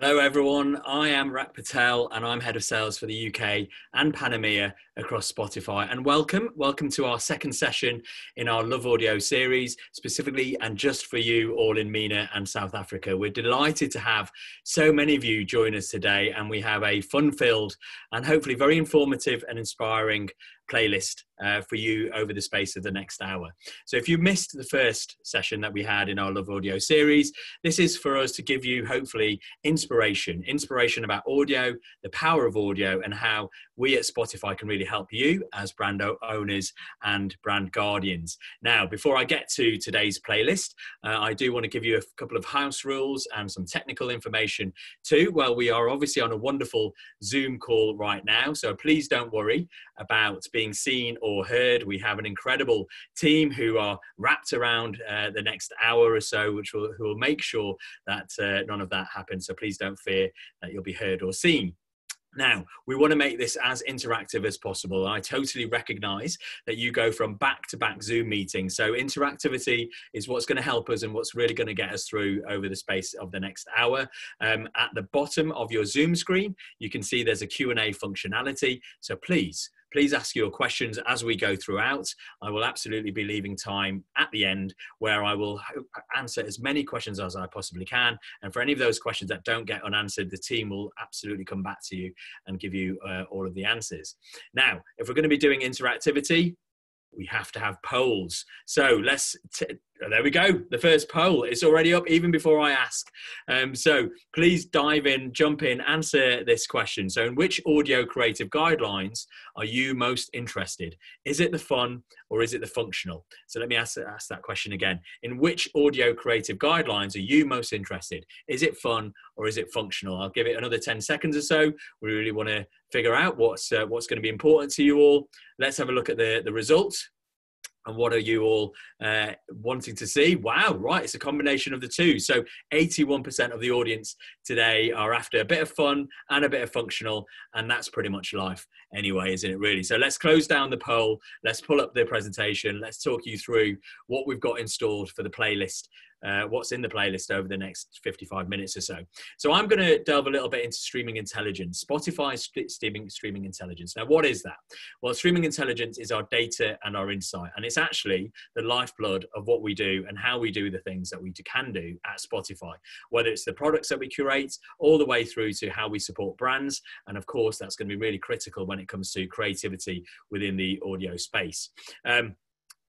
Hello everyone, I am Rak Patel and I'm Head of Sales for the UK and Panamea across Spotify. And welcome to our second session in our loveAudio series, specifically and just for you all in MENA and South Africa. We're delighted to have so many of you join us today, and we have a fun-filled and hopefully very informative and inspiring playlist for you over the space of the next hour. So if you missed the first session that we had in our loveAudio series, this is for us to give you hopefully inspiration about audio, the power of audio, and how we at Spotify can really help you as brand owners and brand guardians. Now, before I get to today's playlist, I do want to give you a couple of house rules and some technical information too. Well, we are obviously on a wonderful Zoom call right now, so please don't worry about being seen or heard. We have an incredible team who are wrapped around the next hour or so, who will make sure that none of that happens. So please don't fear that you'll be heard or seen. Now, we want to make this as interactive as possible. I totally recognize that you go from back-to-back Zoom meetings. So interactivity is what's going to help us and what's really going to get us through over the space of the next hour. At the bottom of your Zoom screen, you can see there's a Q&A functionality. So please ask your questions as we go throughout. I will absolutely be leaving time at the end where I will answer as many questions as I possibly can. And for any of those questions that don't get unanswered, the team will absolutely come back to you and give you all of the answers. Now, if we're going to be doing interactivity, we have to have polls. So there we go. The first poll is already up even before I ask. So please dive in, jump in, answer this question. So in which audio creative guidelines are you most interested? Is it the fun or is it the functional? So let me ask that question again. In which audio creative guidelines are you most interested? Is it fun or is it functional? I'll give it another 10 seconds or so. We really want to figure out what's going to be important to you all. Let's have a look at the results. And what are you all wanting to see? Wow, right, it's a combination of the two. So 81% of the audience today are after a bit of fun and a bit of functional, and that's pretty much life anyway, isn't it really? So let's close down the poll. Let's pull up the presentation. Let's talk you through what we've got installed for the playlist. What's in the playlist over the next 55 minutes or so. So I'm going to delve a little bit into streaming intelligence, Spotify's streaming intelligence. Now, what is that? Well, streaming intelligence is our data and our insight, and it's actually the lifeblood of what we do and how we do the things that we can do at Spotify, whether it's the products that we curate all the way through to how we support brands. And of course, that's going to be really critical when it comes to creativity within the audio space.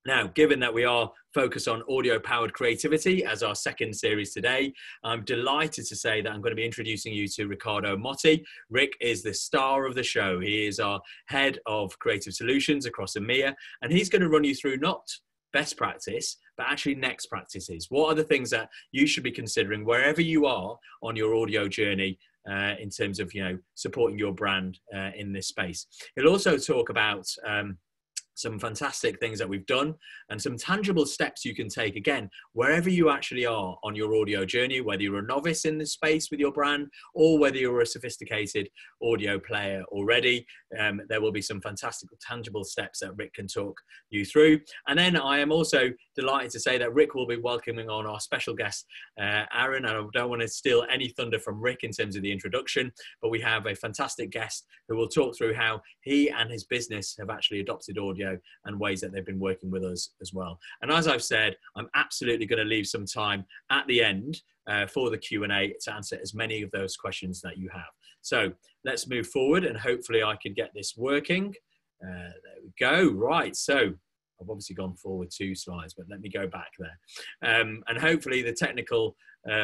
Now, given that we are focused on audio-powered creativity as our second series today, I'm delighted to say that I'm going to be introducing you to Ricardo Motti. Rick is the star of the show. He is our head of creative solutions across EMEA, and he's going to run you through not best practice, but actually next practices. What are the things that you should be considering wherever you are on your audio journey in terms of, supporting your brand in this space? He'll also talk about some fantastic things that we've done and some tangible steps you can take, again, wherever you actually are on your audio journey, whether you're a novice in this space with your brand or whether you're a sophisticated audio player already. There will be some fantastic tangible steps that Rick can talk you through. And then I am also delighted to say that Rick will be welcoming on our special guest, Aaron, and I don't want to steal any thunder from Rick in terms of the introduction, but we have a fantastic guest who will talk through how he and his business have actually adopted audio and ways that they've been working with us as well. And as I've said, I'm absolutely going to leave some time at the end for the Q&A to answer as many of those questions that you have. So let's move forward and hopefully I can get this working. There we go. Right. So I've obviously gone forward 2 slides, but let me go back there. And hopefully the technical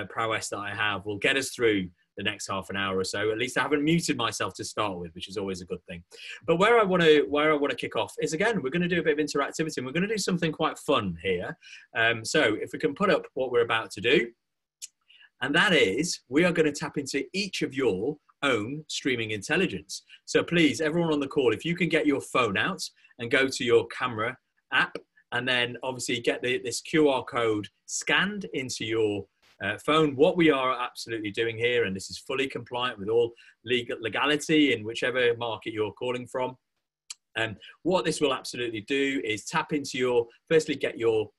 prowess that I have will get us through the next half an hour or so. At least I haven't muted myself to start with, which is always a good thing. But where I want to kick off is, again, we're going to do a bit of interactivity and we're going to do something quite fun here. So if we can put up what we're about to do, and that is we are going to tap into each of your own streaming intelligence. So please, everyone on the call, if you can get your phone out and go to your camera app and then obviously get this QR code scanned into your phone. What we are absolutely doing here, and this is fully compliant with all legality in whichever market you're calling from, what this will absolutely do is tap into your, firstly get your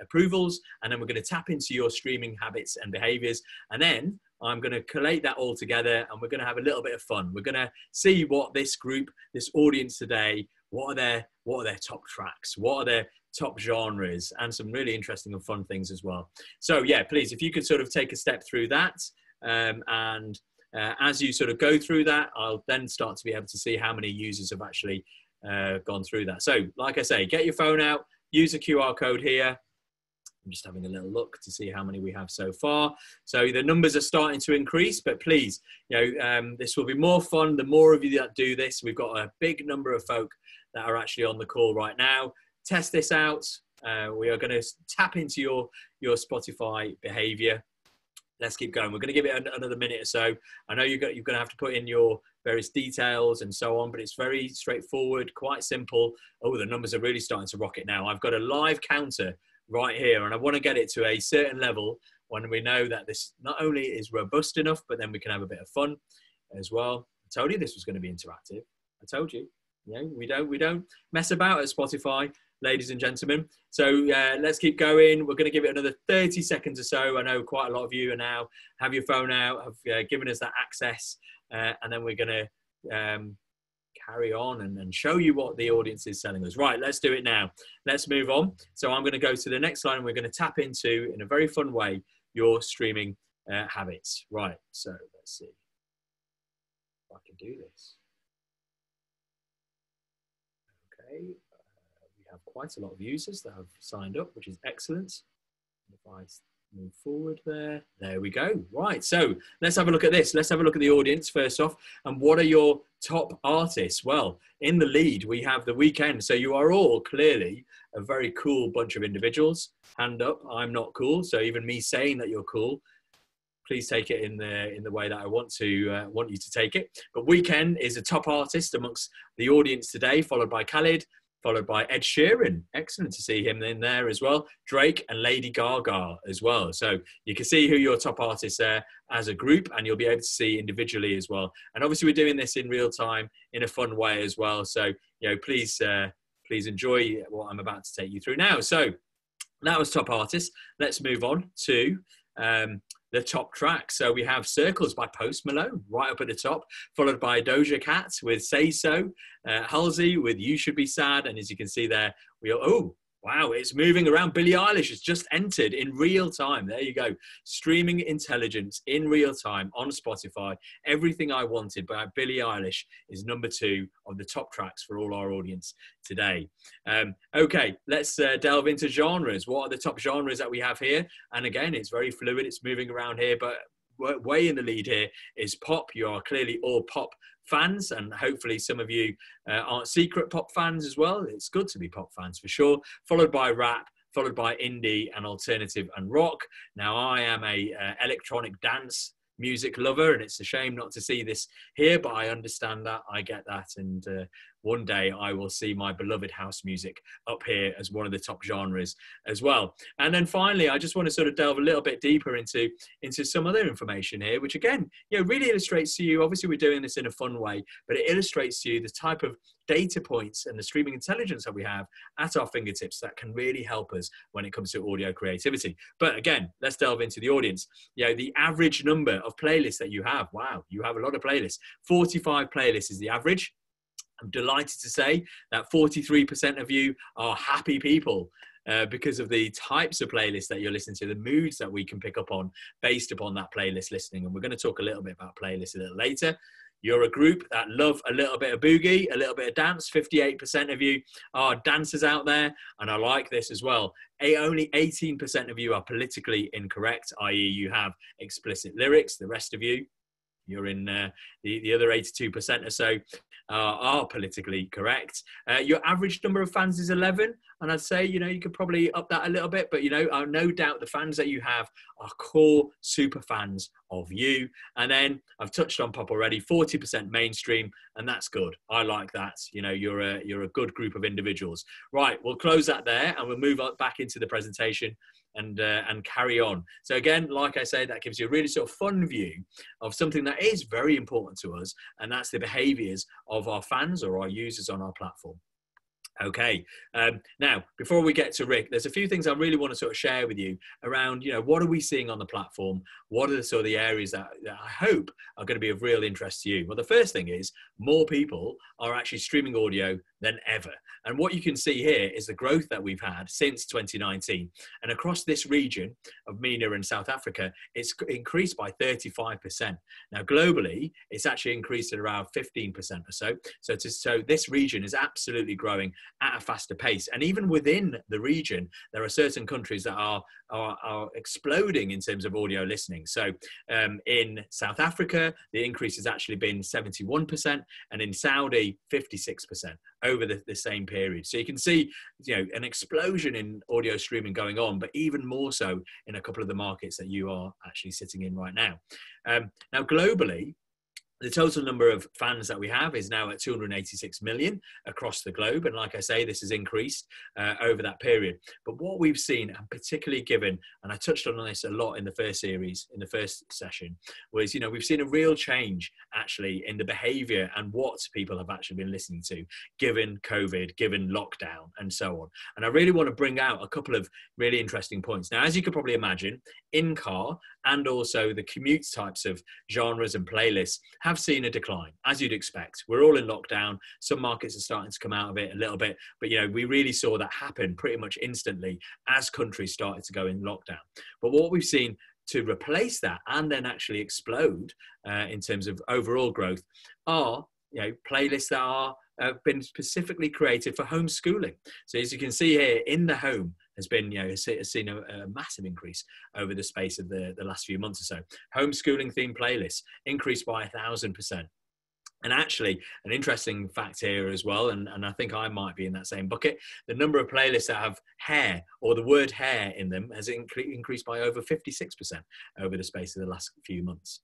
approvals, and then we're going to tap into your streaming habits and behaviors, and then I'm going to collate that all together and we're going to have a little bit of fun. We're going to see what this group, this audience today, what are their top tracks? What are their top genres? And some really interesting and fun things as well. So yeah, please, if you could sort of take a step through that. As you sort of go through that, I'll then start to be able to see how many users have actually gone through that. So like I say, get your phone out, use the QR code here. I'm just having a little look to see how many we have so far. So the numbers are starting to increase, but please, this will be more fun the more of you that do this. We've got a big number of folk that are actually on the call right now. Test this out. We are going to tap into your Spotify behavior. Let's keep going. We're going to give it another minute or so. I know you're going to have to put in your various details and so on, but it's very straightforward, quite simple. Oh, the numbers are really starting to rocket now. I've got a live counter right here, and I want to get it to a certain level when we know that this not only is robust enough, but then we can have a bit of fun as well. I told you this was going to be interactive. I told you. We don't mess about at Spotify, ladies and gentlemen. So let's keep going. We're going to give it another 30 seconds or so. I know quite a lot of you are now have your phone out, have given us that access, and then we're going to carry on and show you what the audience is telling us. Right, let's do it now. Let's move on. So I'm going to go to the next slide and we're going to tap into, in a very fun way, your streaming habits. Right, so let's see if I can do this. Okay, we have quite a lot of users that have signed up, which is excellent. If I move forward there we go. Right, so let's have a look at this. Let's have a look at the audience first off. And what are your top artists? Well, in the lead we have The Weeknd. So you are all clearly a very cool bunch of individuals. Hand up, I'm not cool. So even me saying that you're cool, please take it in the way that I want you to take it. But Weeknd is a top artist amongst the audience today, followed by Khalid, followed by Ed Sheeran. Excellent to see him in there as well. Drake and Lady Gaga as well. So you can see who your top artists are as a group, and you'll be able to see individually as well. And obviously we're doing this in real time in a fun way as well. So, please enjoy what I'm about to take you through now. So that was top artists. Let's move on to the top track. So we have Circles by Post Malone right up at the top, followed by Doja Cat with Say So, Halsey with You Should Be Sad, and as you can see there, wow, it's moving around. Billie Eilish has just entered in real time. There you go. Streaming intelligence in real time on Spotify. Everything I Wanted by Billie Eilish is number 2 of the top tracks for all our audience today. Okay, let's delve into genres. What are the top genres that we have here? And again, it's very fluid. It's moving around here, but way in the lead here is pop. You are clearly all pop fans, and hopefully some of you aren't secret pop fans as well. It's good to be pop fans for sure, followed by rap, followed by indie and alternative and rock. Now I am a electronic dance music lover, and it's a shame not to see this here, but I understand that, I get that, and one day I will see my beloved house music up here as one of the top genres as well. And then finally, I just want to sort of delve a little bit deeper into some other information here, which again, really illustrates to you, obviously we're doing this in a fun way, but it illustrates to you the type of data points and the streaming intelligence that we have at our fingertips that can really help us when it comes to audio creativity. But again, let's delve into the audience. The average number of playlists that you have. Wow, you have a lot of playlists. 45 playlists is the average. I'm delighted to say that 43% of you are happy people because of the types of playlists that you're listening to, the moods that we can pick up on based upon that playlist listening. And we're going to talk a little bit about playlists a little later. You're a group that love a little bit of boogie, a little bit of dance. 58% of you are dancers out there, and I like this as well. Only 18% of you are politically incorrect, i.e. you have explicit lyrics. The rest of you, you're in the other 82% or so are politically correct. Your average number of fans is 11, and I'd say, you could probably up that a little bit, but, no doubt the fans that you have are core super fans of you. And then I've touched on pop already, 40% mainstream, and that's good. I like that. You're a good group of individuals. Right, we'll close that there, and we'll move on back into the presentation and carry on. So again, like I say, that gives you a really sort of fun view of something that is very important to us, and that's the behaviors of our fans or our users on our platform. Okay. Now, before we get to Rick, there's a few things I really want to sort of share with you around, what are we seeing on the platform? What are the sort of the areas that I hope are going to be of real interest to you? Well, the first thing is more people are actually streaming audio than ever. And what you can see here is the growth that we've had since 2019. And across this region of MENA and South Africa, it's increased by 35%. Now, globally, it's actually increased at around 15% or so. So this region is absolutely growing at a faster pace. And even within the region, there are certain countries that are exploding in terms of audio listening. So in South Africa, the increase has actually been 71%, and in Saudi, 56% over the same period. So you can see, an explosion in audio streaming going on, but even more so in a couple of the markets that you are actually sitting in right now. Now, globally, the total number of fans that we have is now at 286 million across the globe. And like I say, this has increased over that period. But what we've seen, and particularly given, and I touched on this a lot in the first series, in the first session, was, we've seen a real change actually in the behavior and what people have actually been listening to, given COVID, given lockdown and so on. And I really want to bring out a couple of really interesting points. Now, as you could probably imagine, in car and also the commute types of genres and playlists have seen a decline, as you'd expect. We're all in lockdown. Some markets are starting to come out of it a little bit, but we really saw that happen pretty much instantly as countries started to go in lockdown. But what we've seen to replace that and then actually explode in terms of overall growth are playlists that have been specifically created for homeschooling. So as you can see here, in the home has been, has seen a massive increase over the space of the last few months or so. Homeschooling themed playlists increased by 1,000%. And actually, an interesting fact here as well, and I think I might be in that same bucket, the number of playlists that have hair or the word hair in them has increased by over 56% over the space of the last few months.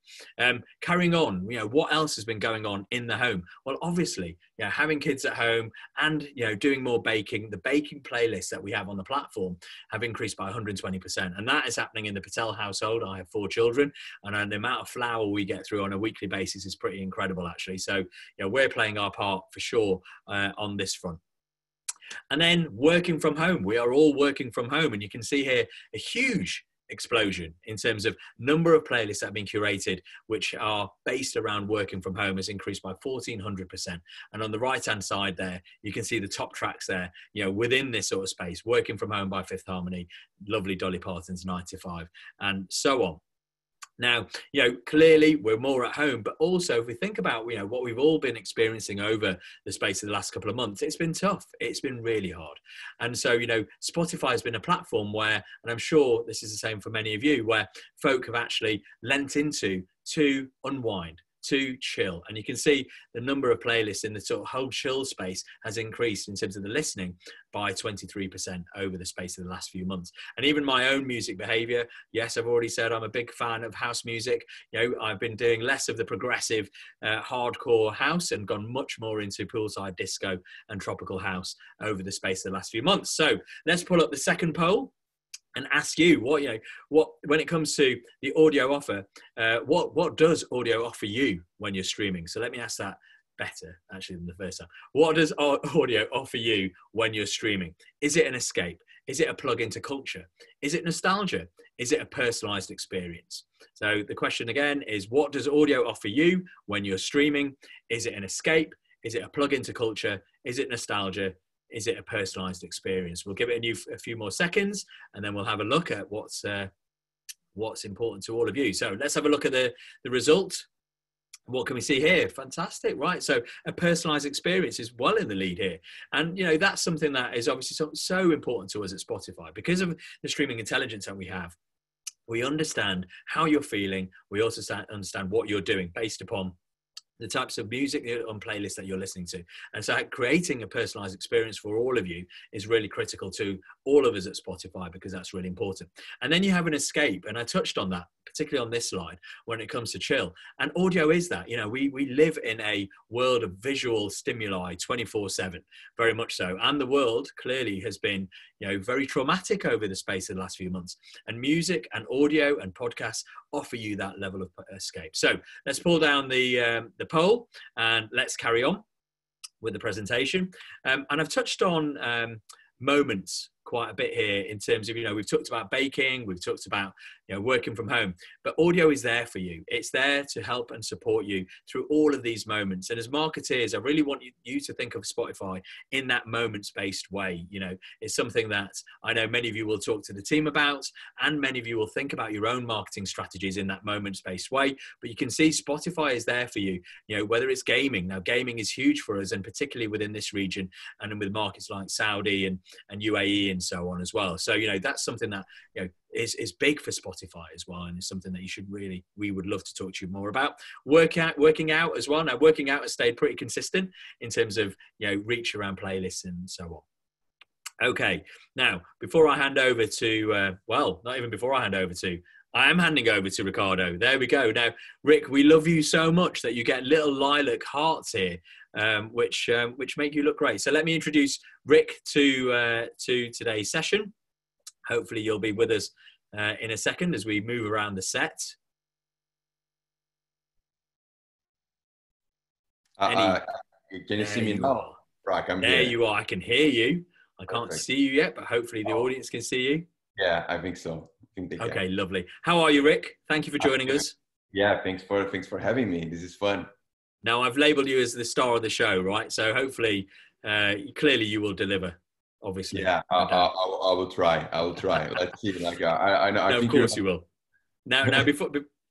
Carrying on, what else has been going on in the home? Well, obviously, having kids at home and, doing more baking, the baking playlists that we have on the platform have increased by 120%. And that is happening in the Patel household. I have 4 children, and the amount of flour we get through on a weekly basis is pretty incredible, actually. So, we're playing our part for sure on this front. And then working from home, we are all working from home. And you can see here a huge explosion in terms of number of playlists that have been curated, which are based around working from home, has increased by 1,400%. And on the right-hand side there, you can see the top tracks there, within this sort of space, Working from Home by Fifth Harmony, lovely Dolly Parton's 9 to 5, and so on. Now, clearly we're more at home, but also if we think about, what we've all been experiencing over the space of the last couple of months, it's been tough. It's been really hard. And so, Spotify has been a platform where, and I'm sure this is the same for many of you, where folk have actually lent into to unwind, to chill. And you can see the number of playlists in the sort of whole chill space has increased in terms of the listening by 23% over the space of the last few months. And even my own music behavior, yes, I've already said I'm a big fan of house music. I've been doing less of the progressive hardcore house and gone much more into poolside disco and tropical house over the space of the last few months. So let's pull up the second poll and ask you what when it comes to the audio offer, what does audio offer you when you're streaming? So let me ask that better actually than the first time. What does audio offer you when you're streaming? Is it an escape? Is it a plug into culture? Is it nostalgia? Is it a personalized experience? So the question again is, what does audio offer you when you're streaming? Is it an escape? Is it a plug into culture? Is it nostalgia? Is it a personalized experience? We'll give it a few more seconds, and then we'll have a look at what's important to all of you. So let's have a look at the result. What can we see here? Fantastic, right? So a personalized experience is well in the lead here. And, that's something that is obviously so important to us at Spotify because of the streaming intelligence that we have. We understand how you're feeling. We also understand what you're doing based upon the types of music on playlists that you're listening to. And so creating a personalized experience for all of you is really critical to all of us at Spotify, because that's really important. And then you have an escape. And I touched on that, particularly on this slide, when it comes to chill. And audio is that. We live in a world of visual stimuli 24/7, very much so. And the world clearly has been, very traumatic over the space of the last few months. And music and audio and podcasts offer you that level of escape. So let's pull down the poll and let's carry on. with the presentation. And I've touched on moments quite a bit here in terms of, we've talked about baking, we've talked about, working from home, but audio is there for you. It's there to help and support you through all of these moments. And as marketeers, I really want you to think of Spotify in that moments-based way. It's something that I know many of you will talk to the team about, and many of you will think about your own marketing strategies in that moments-based way. But you can see Spotify is there for you, whether it's gaming. Now, gaming is huge for us, and particularly within this region and with markets like Saudi and UAE and so on as well. So, that's something that, is big for Spotify as well, and it's something that we would love to talk to you more about. Working out as well. Now, working out has stayed pretty consistent in terms of, reach around playlists and so on. Okay, now, before I hand over to, not even before I hand over to, I am handing over to Ricardo. There we go. Now, Rick, we love you so much that you get little lilac hearts here, which make you look great. So let me introduce Rick to today's session. Hopefully you'll be with us in a second as we move around the set. Can you see me now? There you are. I can hear you. I can't see you yet, but hopefully the audience can see you. Yeah, I think so. Okay, lovely. How are you, Rick? Thank you for joining us. Yeah, thanks for having me. This is fun. Now, I've labeled you as the star of the show, right? So hopefully, clearly you will deliver, obviously. Yeah, I will try. Let's see. I know. No, of course you will. Now,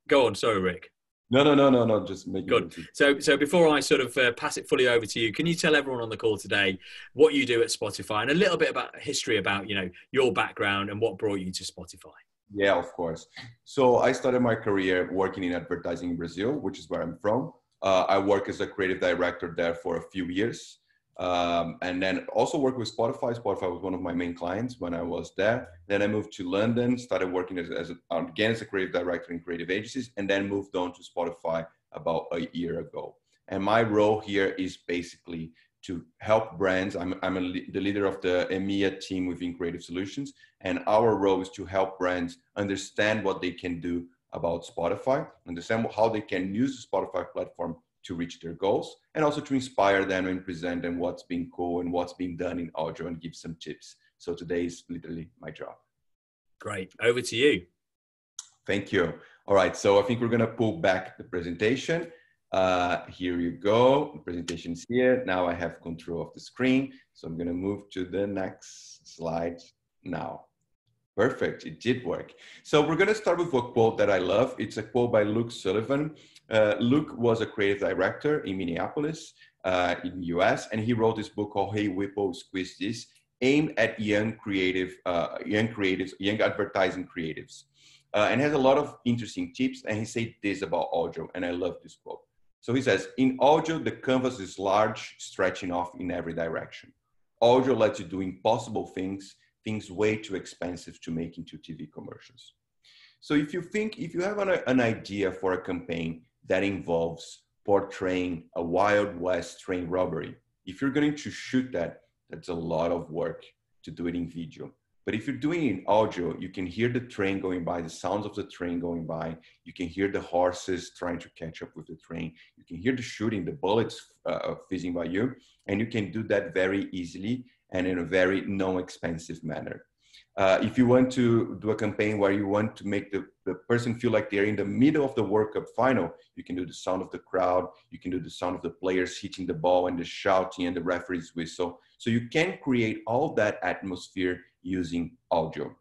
go on. Sorry, Rick. No. Just make it good. So before I sort of pass it fully over to you, can you tell everyone on the call today what you do at Spotify and a little bit about history about, your background and what brought you to Spotify? Yeah, of course. So I started my career working in advertising in Brazil, which is where I'm from. I worked as a creative director there for a few years. And then also worked with Spotify. Spotify was one of my main clients when I was there. Then I moved to London, started working as a creative director in creative agencies, and then moved on to Spotify about a year ago. And my role here is basically to help brands. I'm the leader of the EMEA team within Creative Solutions. And our role is to help brands understand what they can do about Spotify, understand how they can use the Spotify platform to reach their goals, and also to inspire them and present them what's been cool and what's being done in audio and give some tips. So today is literally my job. Great. Over to you. Thank you. All right. So I think we're going to pull back the presentation. Here you go. The presentation is here. Now I have control of the screen. So I'm going to move to the next slide now. Perfect. It did work. So we're going to start with a quote that I love. It's a quote by Luke Sullivan. Luke was a creative director in Minneapolis, in the US, and he wrote this book called Hey Whipple, Squeeze This, aimed at young advertising creatives, and has a lot of interesting tips. And he said this about audio, and I love this quote. So he says, in audio, the canvas is large, stretching off in every direction. Audio lets you do impossible things way too expensive to make into TV commercials. So if you have an idea for a campaign that involves portraying a Wild West train robbery, if you're going to shoot that, that's a lot of work to do it in video. But if you're doing it in audio, you can hear the train going by, the sounds of the train going by. You can hear the horses trying to catch up with the train. You can hear the shooting, the bullets fizzing by you. And you can do that very easily and in a very non-expensive manner. If you want to do a campaign where you want to make the person feel like they're in the middle of the World Cup final, you can do the sound of the crowd, you can do the sound of the players hitting the ball and the shouting and the referee's whistle. So you can create all that atmosphere using audio.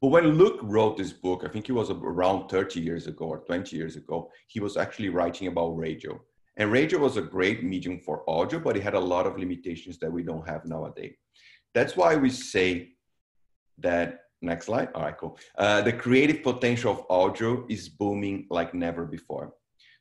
But when Luke wrote this book, I think it was around 30 years ago or 20 years ago, he was actually writing about radio. And radio was a great medium for audio, but it had a lot of limitations that we don't have nowadays. That's why we say that, next slide, all right, cool. The creative potential of audio is booming like never before.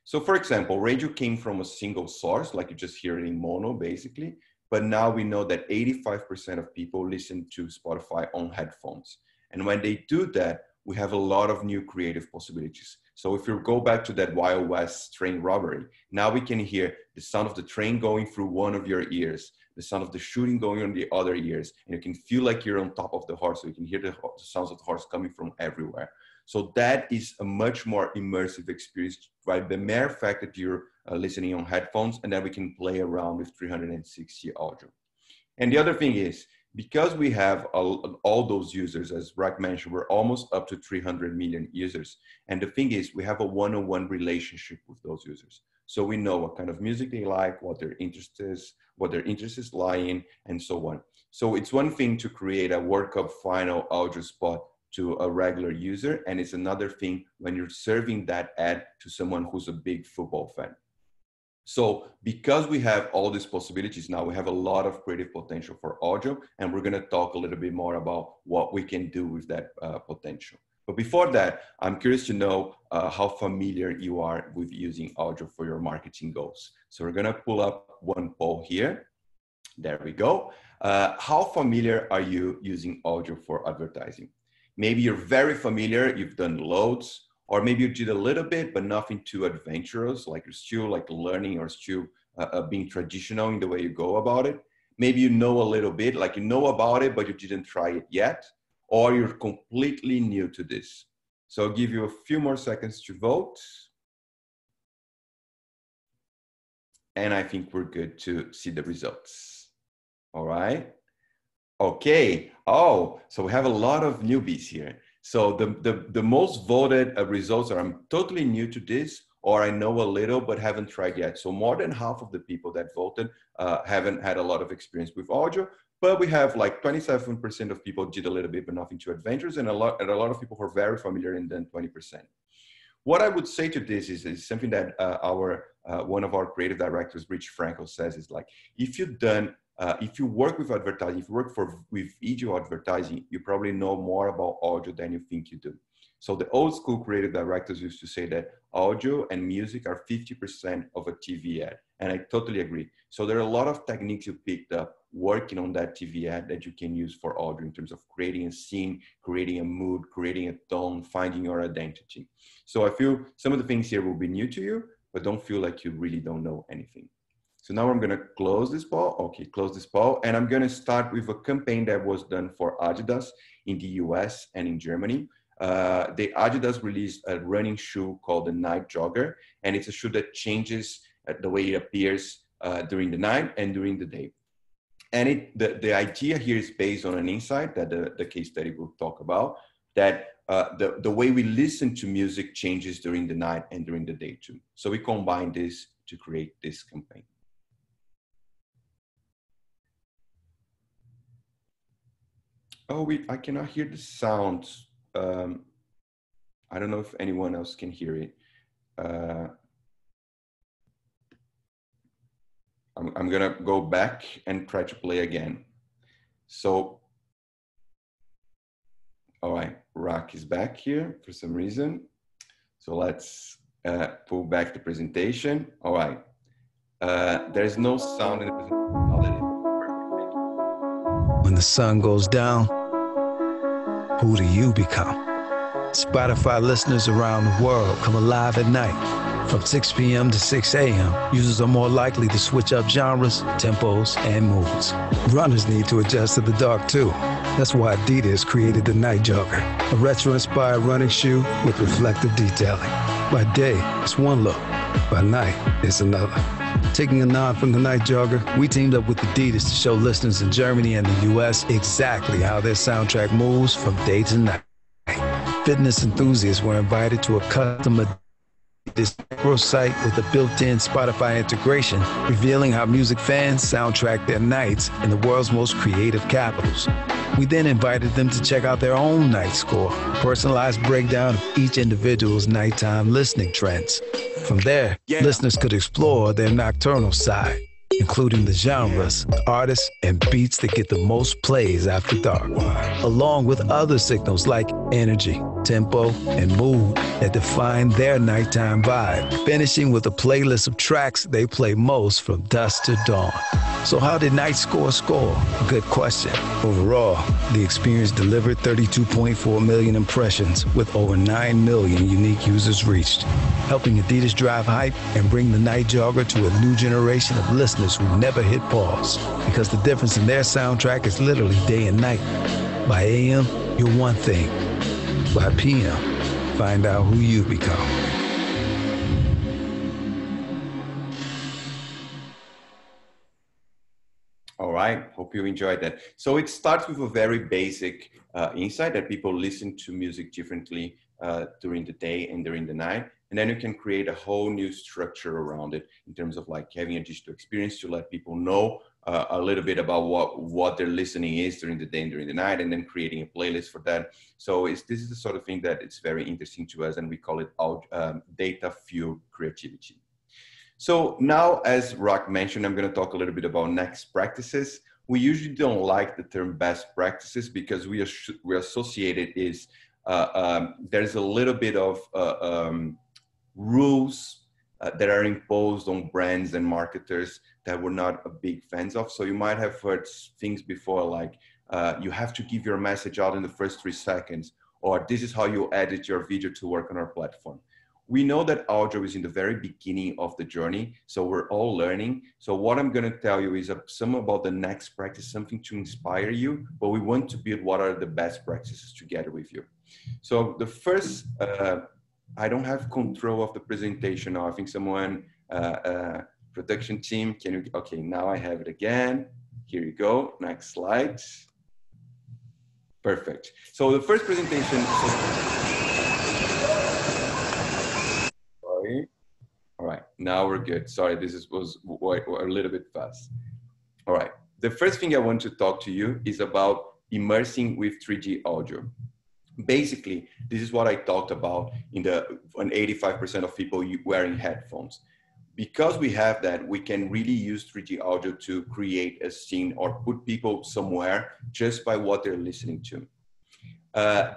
So for example, radio came from a single source, like you just hear it in mono, basically. But now we know that 85% of people listen to Spotify on headphones. And when they do that, we have a lot of new creative possibilities. So if you go back to that Wild West train robbery, now we can hear the sound of the train going through one of your ears, the sound of the shooting going on the other ears, and you can feel like you're on top of the horse. So you can hear the sounds of the horse coming from everywhere. So that is a much more immersive experience by the mere fact that you're listening on headphones, and then we can play around with 360 audio. And the other thing is, because we have all those users, as Rak mentioned, we're almost up to 300 million users. And the thing is, we have a one-on-one relationship with those users. So we know what kind of music they like, what their interests lie in, and so on. So it's one thing to create a World Cup final audio spot to a regular user, and it's another thing when you're serving that ad to someone who's a big football fan. So because we have all these possibilities now, we have a lot of creative potential for audio, and we're going to talk a little bit more about what we can do with that potential. But before that, I'm curious to know how familiar you are with using audio for your marketing goals. So we're going to pull up one poll here. There we go. How familiar are you using audio for advertising? Maybe you're very familiar, you've done loads, or maybe you did a little bit, but nothing too adventurous, like you're still like learning or still being traditional in the way you go about it. Maybe you know a little bit, like you know about it, but you didn't try it yet, or you're completely new to this. So I'll give you a few more seconds to vote. And I think we're good to see the results. All right. Okay. Oh, so we have a lot of newbies here. So the most voted results are I'm totally new to this, or I know a little but haven't tried yet. So more than half of the people that voted haven't had a lot of experience with audio, but we have like 27% of people did a little bit but nothing too adventurous, and a lot of people who are very familiar, and then 20%. What I would say to this is something that one of our creative directors, Rich Frankel, says is like, if you work with advertising, if you work with video advertising, you probably know more about audio than you think you do. So the old school creative directors used to say that audio and music are 50% of a TV ad. And I totally agree. So there are a lot of techniques you picked up working on that TV ad that you can use for audio in terms of creating a scene, creating a mood, creating a tone, finding your identity. So I feel some of the things here will be new to you, but don't feel like you really don't know anything. So now I'm going to close this poll. Okay, close this poll. And I'm going to start with a campaign that was done for Adidas in the US and in Germany. The Adidas released a running shoe called the Night Jogger. And it's a shoe that changes the way it appears during the night and during the day. And the idea here is based on an insight that the case study will talk about, that the way we listen to music changes during the night and during the day too. So we combine this to create this campaign. Oh, I cannot hear the sound. I don't know if anyone else can hear it. I'm gonna go back and try to play again. So, all right, Rak is back here for some reason. So let's pull back the presentation. All right, there's no sound in the presentation. When the sun goes down, who do you become? Spotify listeners around the world come alive at night. From 6 p.m. to 6 a.m., users are more likely to switch up genres, tempos, and moods. Runners need to adjust to the dark too. That's why Adidas created the Night Jogger, a retro-inspired running shoe with reflective detailing. By day, it's one look. By night, it's another. Taking a nod from the Night Jogger, we teamed up with Adidas to show listeners in Germany and the US exactly how their soundtrack moves from day to night. Fitness enthusiasts were invited to a custom Adidas site with a built-in Spotify integration, revealing how music fans soundtrack their nights in the world's most creative capitals. We then invited them to check out their own night score, a personalized breakdown of each individual's nighttime listening trends. From there, listeners could explore their nocturnal side, including the genres, artists, and beats that get the most plays after dark, along with other signals like energy, tempo, and mood that define their nighttime vibe, finishing with a playlist of tracks they play most from dusk to dawn. So how did Night score? Good question. Overall, the experience delivered 32.4 million impressions with over 9 million unique users reached, helping Adidas drive hype and bring the Night Jogger to a new generation of listeners who never hit pause, because the difference in their soundtrack is literally day and night. By AM, you're one thing. By PM, Find out who you become. All right, hope you enjoyed that. So it starts with a very basic insight that people listen to music differently during the day and during the night. And then you can create a whole new structure around it in terms of like having a digital experience to let people know a little bit about what their listening is during the day and during the night, and then creating a playlist for that. So this is the sort of thing that it's very interesting to us, and we call it data-fueled creativity. So now, as Rock mentioned, I'm going to talk a little bit about next practices. We usually don't like the term best practices because we associate it is there's a little bit of rules that are imposed on brands and marketers that we're not a big fans of. So you might have heard things before like you have to give your message out in the first 3 seconds, or this is how you edit your video to work on our platform. We know that audio is in the very beginning of the journey, so we're all learning. So what I'm going to tell you is some about the next practice, something to inspire you, but we want to build what are the best practices together with you. So the first, I don't have control of the presentation now. I think someone, production team, can you, okay, now I have it again. Here you go, next slide. Perfect. So the first presentation, all right, now we're good. Sorry, was a little bit fast. All right, the first thing I want to talk to you is about immersing with 3D audio. Basically, this is what I talked about in on 85% of people wearing headphones. Because we have that, we can really use 3D audio to create a scene or put people somewhere just by what they're listening to.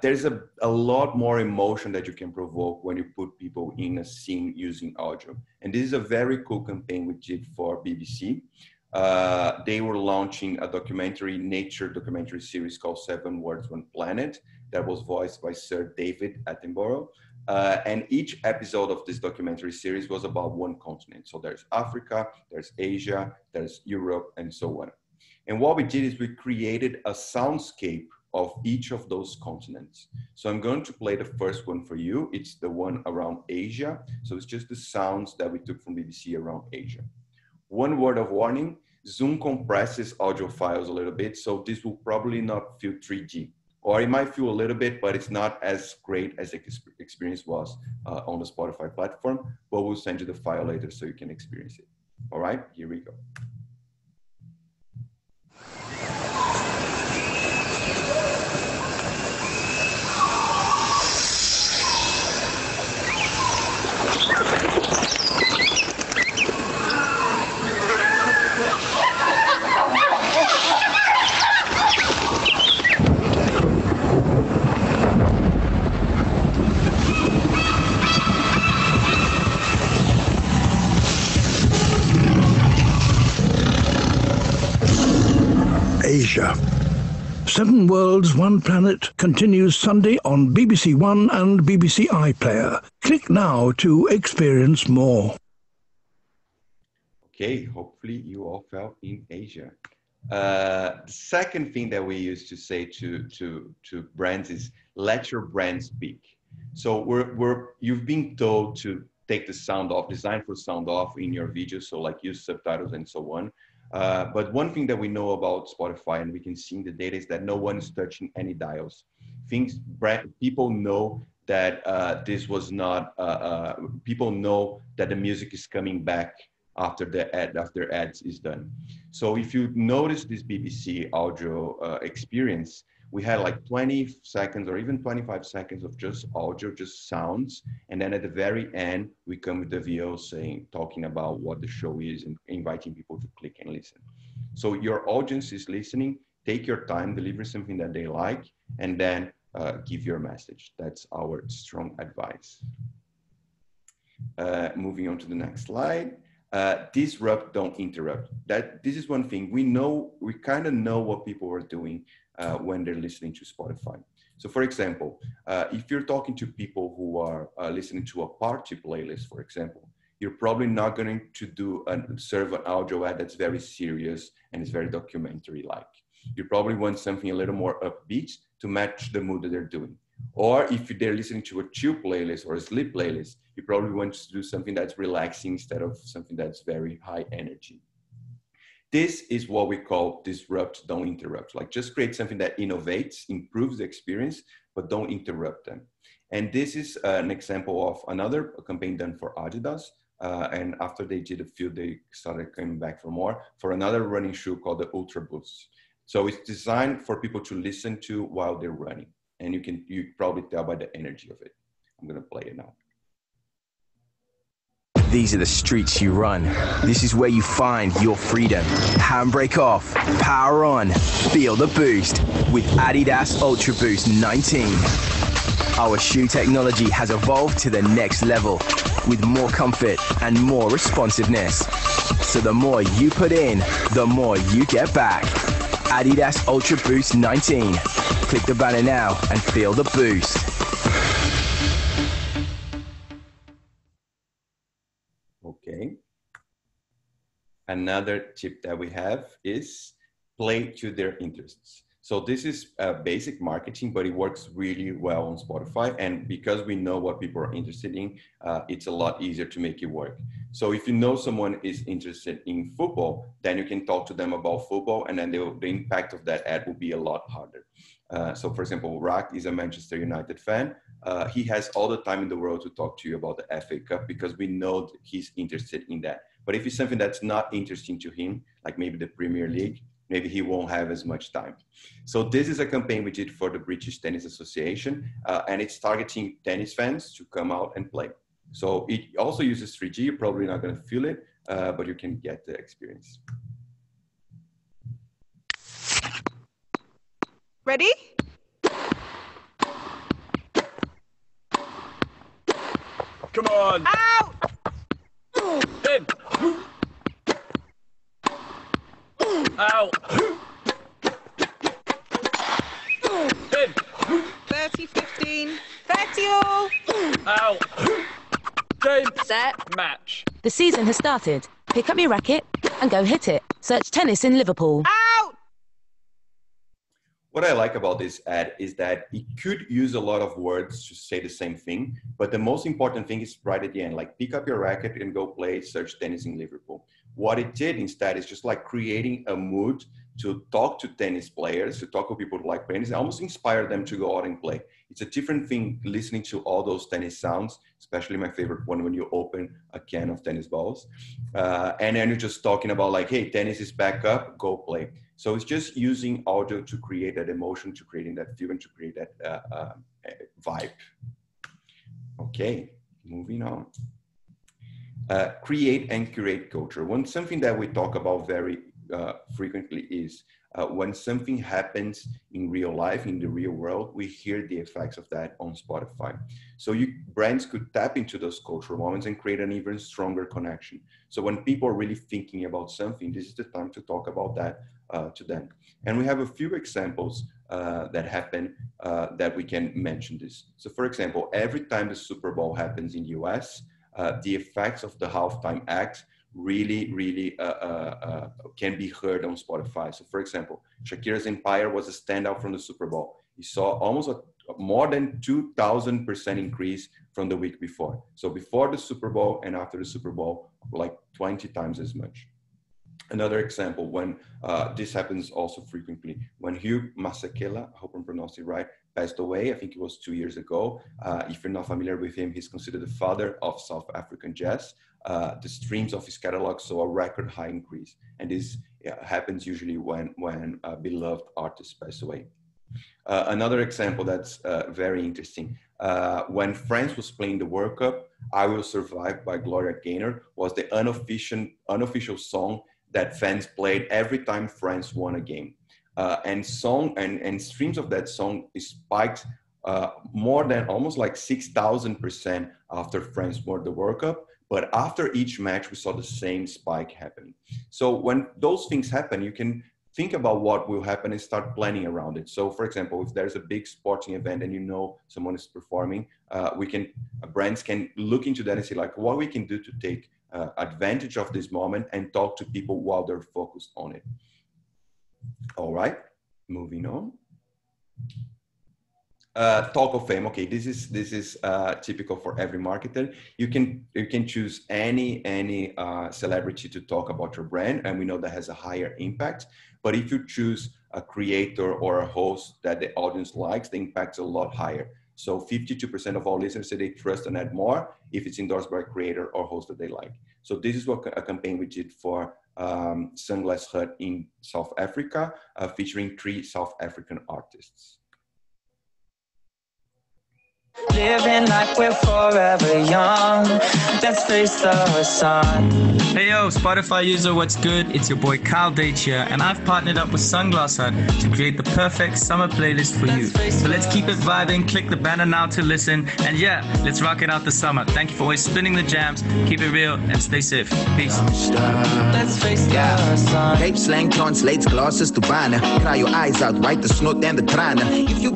There's a lot more emotion that you can provoke when you put people in a scene using audio. And this is a very cool campaign we did for BBC. They were launching a nature documentary series called 7 Words, 1 Planet that was voiced by Sir David Attenborough. And each episode of this documentary series was about one continent. So there's Africa, there's Asia, there's Europe, and so on. And what we did is we created a soundscape of each of those continents. So I'm going to play the first one for you. It's the one around Asia. So it's just the sounds that we took from BBC around Asia. One word of warning, Zoom compresses audio files a little bit, so this will probably not feel 3D. Or it might feel a little bit, but it's not as great as the experience was on the Spotify platform, but we'll send you the file later so you can experience it. All right, here we go. Asia. 7 Worlds, 1 Planet continues Sunday on BBC One and BBC iPlayer. Click now to experience more. Okay, hopefully you all felt in Asia. The second thing that we used to say to brands is let your brand speak. So you've been told to take the sound off, design for sound off in your videos, so like use subtitles and so on. But one thing that we know about Spotify, and we can see in the data, is that no one is touching any dials. People know that this was not. People know that the music is coming back after ads is done. So if you notice this BBC audio experience, we had like 20 seconds or even 25 seconds of just audio, just sounds. And then at the very end, we come with the VO talking about what the show is and inviting people to click and listen. So your audience is listening, take your time, deliver something that they like, and then give your message. That's our strong advice. Moving on to the next slide. Disrupt, don't interrupt. This is one thing we kind of know what people are doing when they're listening to Spotify. So for example, if you're talking to people who are listening to a party playlist, for example, you're probably not going to serve an audio ad that's very serious and is very documentary-like. You probably want something a little more upbeat to match the mood that they're doing. Or if they're listening to a chill playlist or a sleep playlist, you probably want to do something that's relaxing instead of something that's very high energy. This is what we call disrupt, don't interrupt. Like just create something that innovates, improves the experience, but don't interrupt them. And this is an example of another campaign done for Adidas. And after they did a few, they started coming back for more, for another running shoe called the Ultra Boost. So it's designed for people to listen to while they're running. And you probably tell by the energy of it. I'm gonna play it now. These are the streets you run. This is where you find your freedom. Handbrake off, power on, feel the boost with Adidas Ultra Boost 19. Our shoe technology has evolved to the next level with more comfort and more responsiveness. So the more you put in, the more you get back. Adidas Ultra Boost 19. Click the banner now and feel the boost. Okay. Another tip that we have is play to their interests. So this is basic marketing, but it works really well on Spotify. And because we know what people are interested in, it's a lot easier to make it work. So if you know someone is interested in football, then you can talk to them about football, and then the impact of that ad will be a lot harder. So for example, Rak is a Manchester United fan. He has all the time in the world to talk to you about the FA Cup because we know that he's interested in that. But if it's something that's not interesting to him, like maybe the Premier League, maybe he won't have as much time. So this is a campaign we did for the British Tennis Association, and it's targeting tennis fans to come out and play. So it also uses 3G. You're probably not going to feel it, but you can get the experience. Ready? Come on. Out! In. Out. In. 30-15. 30 all. Out. Game. Set. Match. The season has started. Pick up your racket and go hit it. Search tennis in Liverpool. Out! What I like about this ad is that it could use a lot of words to say the same thing, but the most important thing is right at the end, like pick up your racket and go play, search tennis in Liverpool. What it did instead is just like creating a mood to talk to tennis players, to talk to people who like tennis, and almost inspire them to go out and play. It's a different thing listening to all those tennis sounds, especially my favorite one when you open a can of tennis balls. And then you're just talking about like, hey, tennis is back up, go play. So it's just using audio to create that emotion, to creating that feeling, to create that vibe. Okay, moving on. Create and curate culture. Something that we talk about very frequently is when something happens in real life, in the real world, we hear the effects of that on Spotify. So brands could tap into those cultural moments and create an even stronger connection. So when people are really thinking about something, this is the time to talk about that to them. And we have a few examples that happen that we can mention this. So for example, every time the Super Bowl happens in the US, the effects of the halftime act really can be heard on Spotify. So for example, Shakira's Empire was a standout from the Super Bowl. You saw almost a more than 2,000% increase from the week before. So before the Super Bowl and after the Super Bowl, like 20 times as much. Another example, when this happens also frequently, when Hugh Masekela, I hope I'm pronouncing it right, passed away, I think it was 2 years ago. If you're not familiar with him, he's considered the father of South African jazz. The streams of his catalog saw a record high increase. And this happens usually when beloved artists pass away. Another example that's very interesting. When France was playing the World Cup, I Will Survive by Gloria Gaynor was the unofficial song that fans played every time France won a game. And streams of that song spiked more than almost like 6,000% after France won the World Cup. But after each match, we saw the same spike happening. So when those things happen, you can think about what will happen and start planning around it. So for example, if there's a big sporting event and you know someone is performing, brands can look into that and see like what we can do to take advantage of this moment and talk to people while they're focused on it. All right, moving on. Talk of fame. Okay, this is typical for every marketer. You can choose any celebrity to talk about your brand, and we know that has a higher impact. But if you choose a creator or a host that the audience likes, the impact's a lot higher. So 52% of all listeners say they trust an ad more if it's endorsed by a creator or host that they like. So this is what a campaign we did for Sunglass Hut in South Africa, featuring 3 South African artists. Living like we're forever young. Let's face the sun. Hey yo, Spotify user, what's good? It's your boy Kyle Date here, and I've partnered up with Sunglass Hut to create the perfect summer playlist for you. So let's keep it vibing. Click the banner now to listen, and yeah, let's rock it out this summer. Thank you for always spinning the jams. Keep it real and stay safe. Peace. Let's face the sun. Cape slang translates glasses to banner. Cry your eyes out, wipe the snot and the trana. If you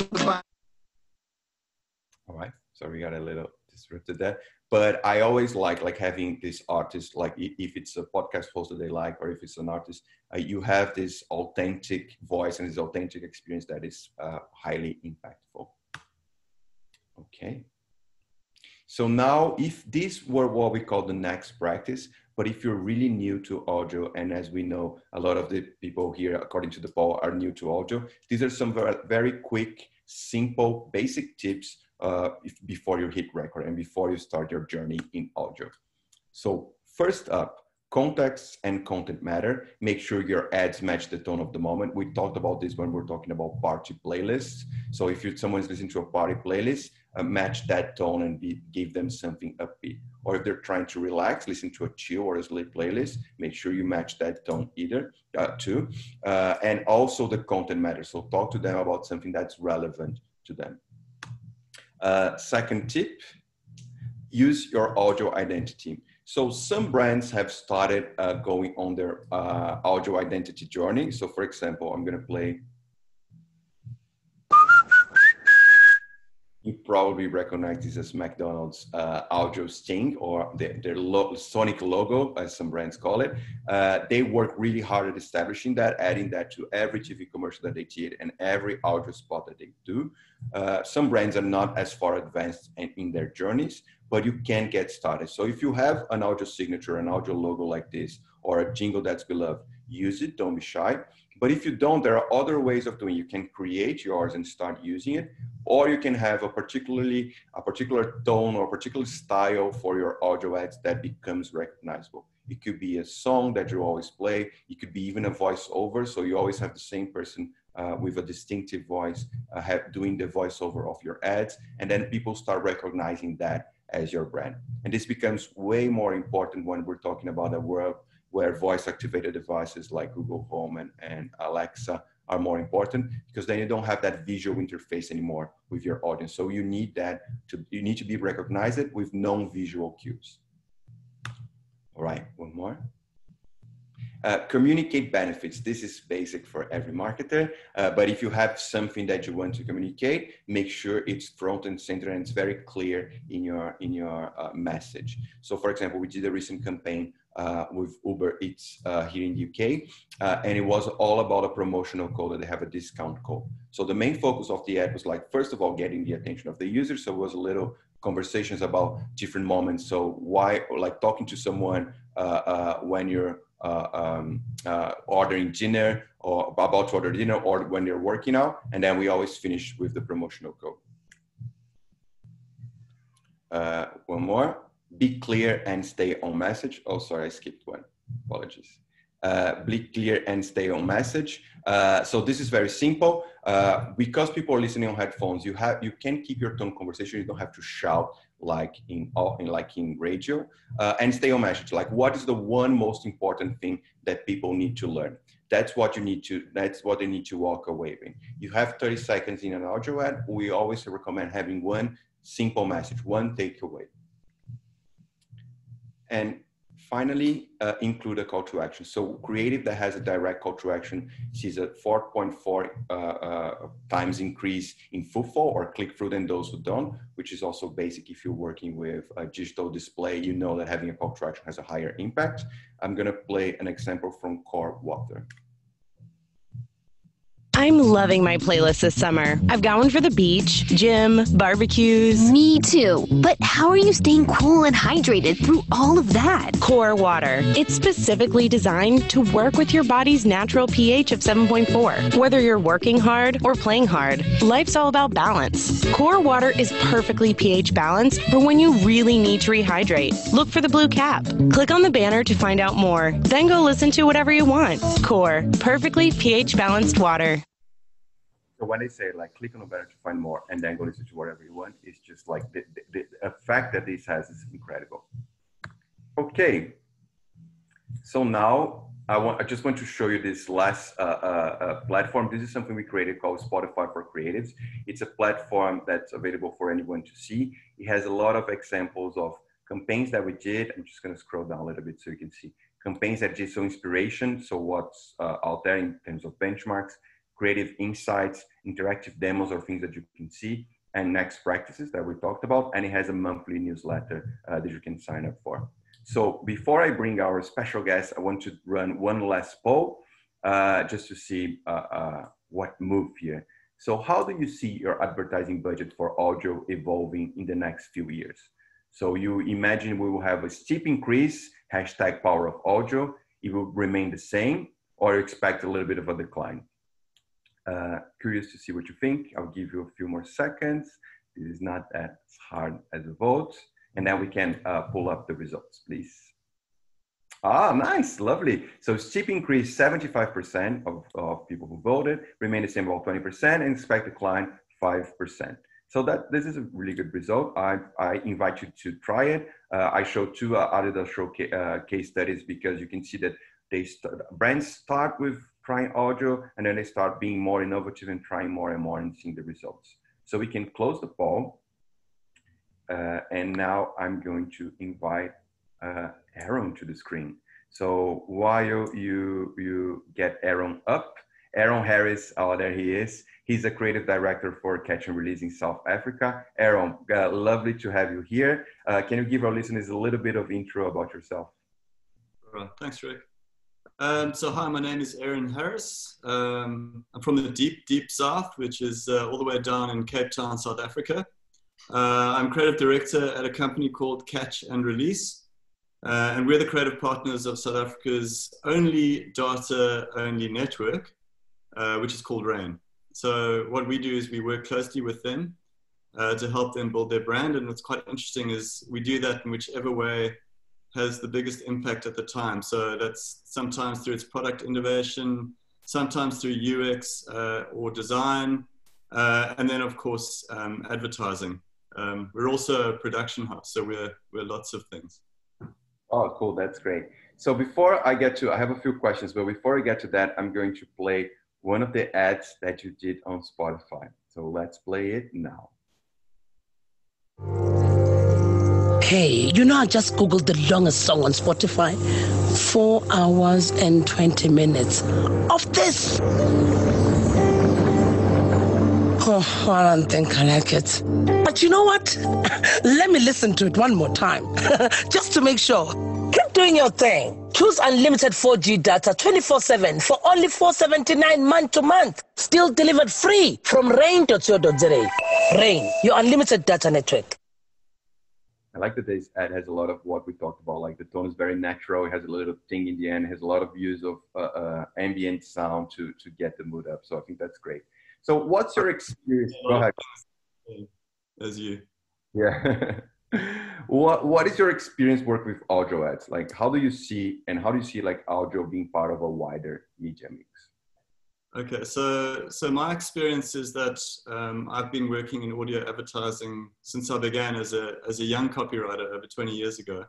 All right, so we got a little disrupted there, but I always like having this artist, like if it's a podcast host that they like, or if it's an artist, you have this authentic voice and this authentic experience that is highly impactful. Okay. So now, if this were what we call the next practice, but if you're really new to audio, and as we know, a lot of the people here, according to the poll, are new to audio, these are some very quick, simple, basic tips before you hit record and before you start your journey in audio. So first up, context and content matter. Make sure your ads match the tone of the moment. We talked about this when we're talking about party playlists. So if someone's listening to a party playlist, match that tone and give them something upbeat. Or if they're trying to relax, listen to a chill or a sleep playlist, make sure you match that tone too. And also the content matters. So talk to them about something that's relevant to them. Second tip, use your audio identity. So some brands have started going on their audio identity journey. So for example, I'm gonna play. You probably recognize this as McDonald's audio sting, or their Sonic logo, as some brands call it. They work really hard at establishing that, adding that to every TV commercial that they did and every audio spot that they do. Some brands are not as far advanced in their journeys, but you can get started. So if you have an audio signature, an audio logo like this, or a jingle that's beloved, use it, don't be shy. But if you don't, there are other ways of doing it. You can create yours and start using it, or you can have a particular tone or particular style for your audio ads that becomes recognizable. It could be a song that you always play. It could be even a voiceover. So you always have the same person with a distinctive voice doing the voiceover of your ads. And then people start recognizing that as your brand. And this becomes way more important when we're talking about a world where voice-activated devices like Google Home and Alexa are more important, because then you don't have that visual interface anymore with your audience. So you need you need to be recognized with non-visual cues. All right, one more. Communicate benefits. This is basic for every marketer, but if you have something that you want to communicate, make sure it's front and center and it's very clear in your message. So for example, we did a recent campaign with Uber Eats here in the UK, and it was all about a promotional code that they have a discount code. So the main focus of the ad was like, first of all, getting the attention of the user. So it was a little conversations about different moments. So why, like talking to someone when you're ordering dinner or about to order dinner, or when you're working out. And then we always finish with the promotional code. One more. Be clear and stay on message. Oh, sorry, I skipped one. Apologies. Be clear and stay on message. So this is very simple. Because people are listening on headphones, you can keep your tone conversation. You don't have to shout like in radio. And stay on message. Like, what is the one most important thing that people need to learn? That's what they need to walk away with. You have 30 seconds in an audio ad. We always recommend having one simple message, one takeaway. And finally, include a call to action. So creative that has a direct call to action sees a 4.4 times increase in footfall or click-through than those who don't, which is also basic. If you're working with a digital display, you know that having a call to action has a higher impact. I'm gonna play an example from Core Water. I'm loving my playlist this summer. I've got one for the beach, gym, barbecues. Me too. But how are you staying cool and hydrated through all of that? Core Water. It's specifically designed to work with your body's natural pH of 7.4. Whether you're working hard or playing hard, life's all about balance. Core Water is perfectly pH balanced for when you really need to rehydrate. Look for the blue cap. Click on the banner to find out more. Then go listen to whatever you want. Core. Perfectly pH balanced water. So when they say like click on the banner to find more and then go listen to whatever you want, it's just like the effect that this has is incredible. Okay, so now I just want to show you this last platform. This is something we created called Spotify for Creatives. It's a platform that's available for anyone to see. It has a lot of examples of campaigns that we did. I'm just going to scroll down a little bit so you can see campaigns that did so inspiration. So what's out there in terms of benchmarks, creative insights, interactive demos or things that you can see, and next practices that we talked about. And it has a monthly newsletter that you can sign up for. So before I bring our special guest, I want to run one last poll just to see what moved here. So how do you see your advertising budget for audio evolving in the next few years? So you imagine we will have a steep increase, hashtag power of audio, it will remain the same, or expect a little bit of a decline? Curious to see what you think. I'll give you a few more seconds. This is not as hard as a vote. And then we can pull up the results, please. Ah, nice, lovely. So steep increase, 75% of people who voted, remain the same about 20%, and expect decline 5%. So this is a really good result. I invite you to try it. I showed two Adidas case studies because you can see that brands start with trying audio and then they start being more innovative and trying more and more and seeing the results. So we can close the poll. And now I'm going to invite Aaron to the screen. So while you get Aaron up, Aaron Harris, oh, there he is. He's a creative director for Catch and Release in South Africa. Aaron, lovely to have you here. Can you give our listeners a little bit of intro about yourself? All right, thanks, Rick. So hi, my name is Aaron Harris. I'm from the deep south, which is all the way down in Cape Town, South Africa. I'm creative director at a company called Catch and Release. And we're the creative partners of South Africa's only data-only network, which is called RAIN. So what we do is we work closely with them to help them build their brand. And what's quite interesting is we do that in whichever way has the biggest impact at the time. So that's sometimes through its product innovation, sometimes through UX or design, and then of course advertising. We're also a production house, so we're lots of things. Oh, cool, that's great. So before I get to, I have a few questions, but before I get to that, I'm going to play one of the ads that you did on Spotify. So let's play it now. Hey, you know, I just Googled the longest song on Spotify. 4 hours and 20 minutes of this. Oh, I don't think I like it. But you know what? Let me listen to it one more time, just to make sure. Keep doing your thing. Choose unlimited 4G data 24/7 for only $4.79 month to month. Still delivered free from rain.co.za. Rain, your unlimited data network. I like that this ad has a lot of what we talked about. Like the tone is very natural. It has a little thing in the end. It has a lot of use of ambient sound to get the mood up. So I think that's great. So what's your experience? Go ahead. As you. Yeah. What is your experience working with audio ads? Like, how do you see like audio being part of a wider media mix? Okay, so my experience is that I've been working in audio advertising since I began as a young copywriter over 20 years ago.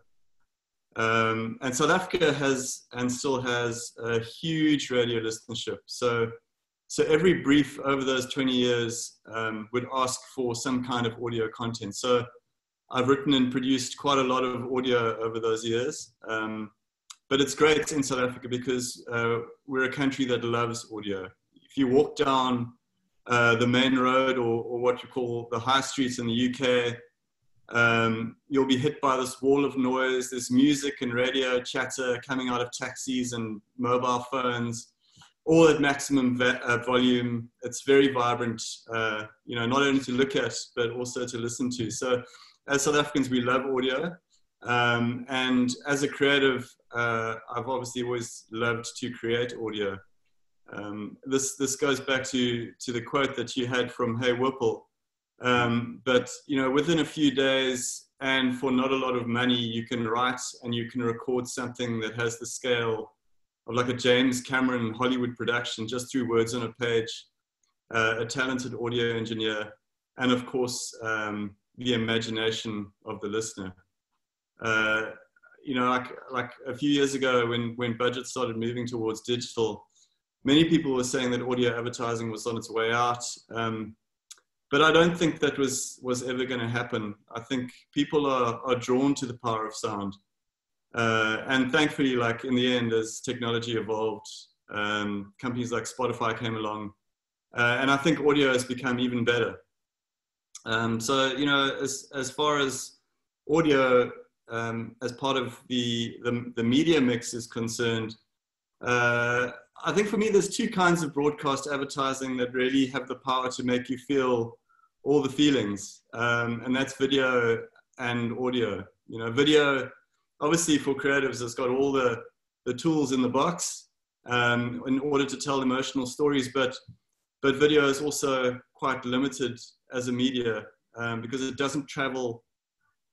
And South Africa has and still has a huge radio listenership. So every brief over those 20 years would ask for some kind of audio content. So I've written and produced quite a lot of audio over those years. But it's great in South Africa because we're a country that loves audio. If you walk down the main road or what you call the high streets in the UK, you'll be hit by this wall of noise, this music and radio chatter coming out of taxis and mobile phones. all at maximum volume. It's very vibrant, not only to look at, but also to listen to. So as South Africans, we love audio. And as a creative, I've obviously always loved to create audio. This goes back to the quote that you had from Hey Whipple. But within a few days and for not a lot of money, you can write and you can record something that has the scale of like a James Cameron Hollywood production just through words on a page, a talented audio engineer, and of course, the imagination of the listener. Like a few years ago when budgets started moving towards digital, many people were saying that audio advertising was on its way out. But I don't think that was ever going to happen. I think people are drawn to the power of sound. And thankfully, like in the end, as technology evolved, companies like Spotify came along. And I think audio has become even better. So, as far as audio as part of the media mix is concerned, I think for me, there's two kinds of broadcast advertising that really have the power to make you feel all the feelings. And that's video and audio. Video, obviously for creatives, has got all the tools in the box in order to tell emotional stories, but video is also quite limited as a media because it doesn't travel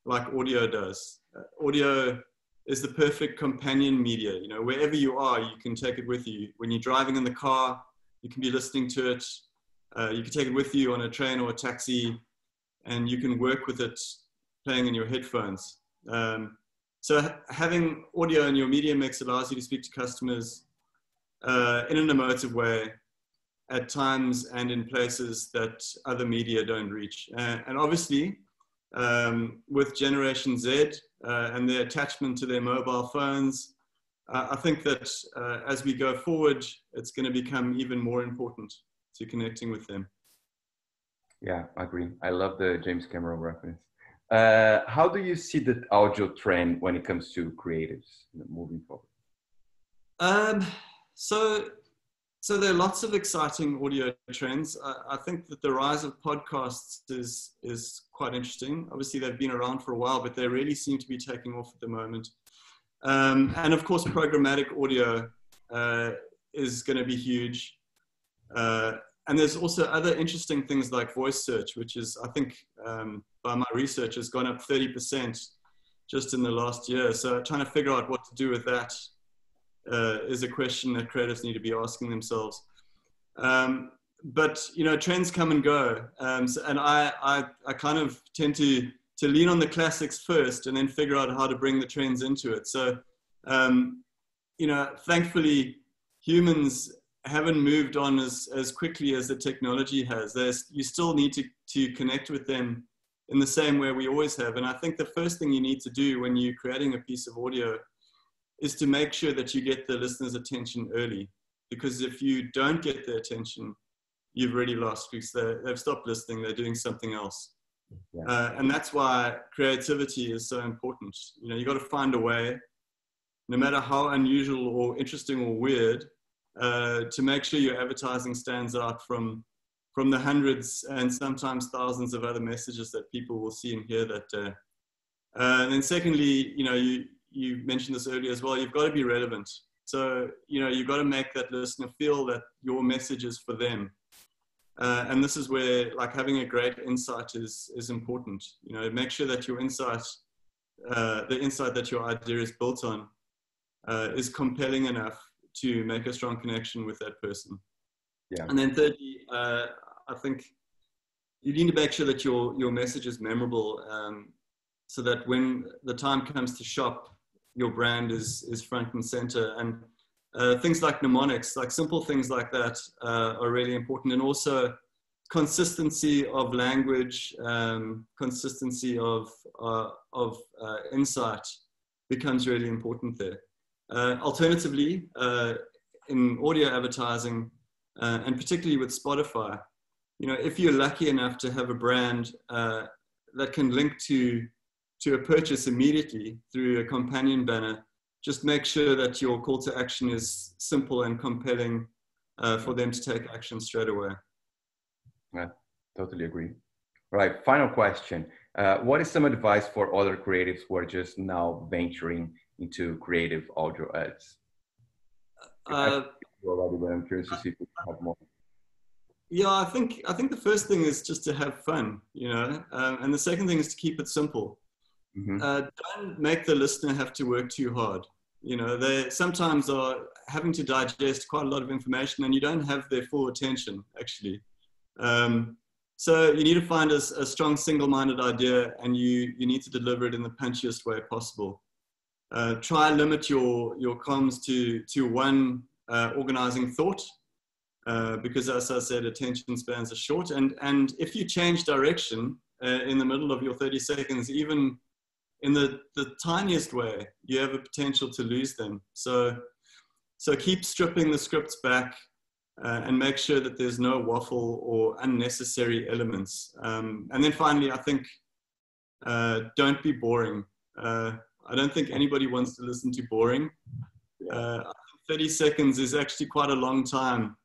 like audio does. Audio is the perfect companion media. Wherever you are, you can take it with you. When you're driving in the car, you can be listening to it. You can take it with you on a train or a taxi, and you can work with it playing in your headphones. So having audio in your media mix allows you to speak to customers in an emotive way at times and in places that other media don't reach. And obviously, with Generation Z and their attachment to their mobile phones, I think that as we go forward, it's going to become even more important to connecting with them. Yeah, I agree. I love the James Cameron reference. How do you see the audio trend when it comes to creatives moving forward? So there are lots of exciting audio trends. I think that the rise of podcasts is quite interesting. Obviously, they've been around for a while, but they really seem to be taking off at the moment. And of course, programmatic audio is going to be huge. And there's also other interesting things like voice search, which is, I think, by my research, has gone up 30% just in the last year. So trying to figure out what to do with that is a question that creatives need to be asking themselves. But trends come and go, and I kind of tend to lean on the classics first and then figure out how to bring the trends into it. So thankfully humans haven't moved on as quickly as the technology has. You still need to connect with them in the same way we always have. And I think the first thing you need to do when you're creating a piece of audio is to make sure that you get the listener's attention early. Because if you don't get their attention, you've already lost because they've stopped listening, they're doing something else. Yeah. And that's why creativity is so important. You got to find a way, no matter how unusual or interesting or weird, to make sure your advertising stands out from the hundreds and sometimes thousands of other messages that people will see and hear that day. And then secondly, you mentioned this earlier as well, you've got to be relevant. So, you've got to make that listener feel that your message is for them. And this is where having a great insight is important. Make sure that your insight, the insight that your idea is built on, is compelling enough to make a strong connection with that person. Yeah. And then thirdly, I think you need to make sure that your message is memorable, so that when the time comes to shop, your brand is front and center. And things like mnemonics, like simple things like that, are really important. And also consistency of language, consistency of insight becomes really important there. Alternatively, in audio advertising, and particularly with Spotify, if you're lucky enough to have a brand that can link to a purchase immediately through a companion banner, just make sure that your call to action is simple and compelling, for them to take action straight away. Yeah, totally agree. Right, final question. What is some advice for other creatives who are just now venturing into creative audio ads? Already, but I'm curious to see if we have more. Yeah, I think the first thing is just to have fun, you know, and the second thing is to keep it simple. Don't make the listener have to work too hard. You know, they sometimes are having to digest quite a lot of information, and you don't have their full attention, actually. So you need to find a strong single-minded idea, and you need to deliver it in the punchiest way possible. Try limit your comms to one organizing thought, because as I said, attention spans are short. And if you change direction in the middle of your 30 seconds, even in the tiniest way, you have a potential to lose them. So keep stripping the scripts back, and make sure that there's no waffle or unnecessary elements. And then finally, I think, don't be boring. I don't think anybody wants to listen to boring. 30 seconds is actually quite a long time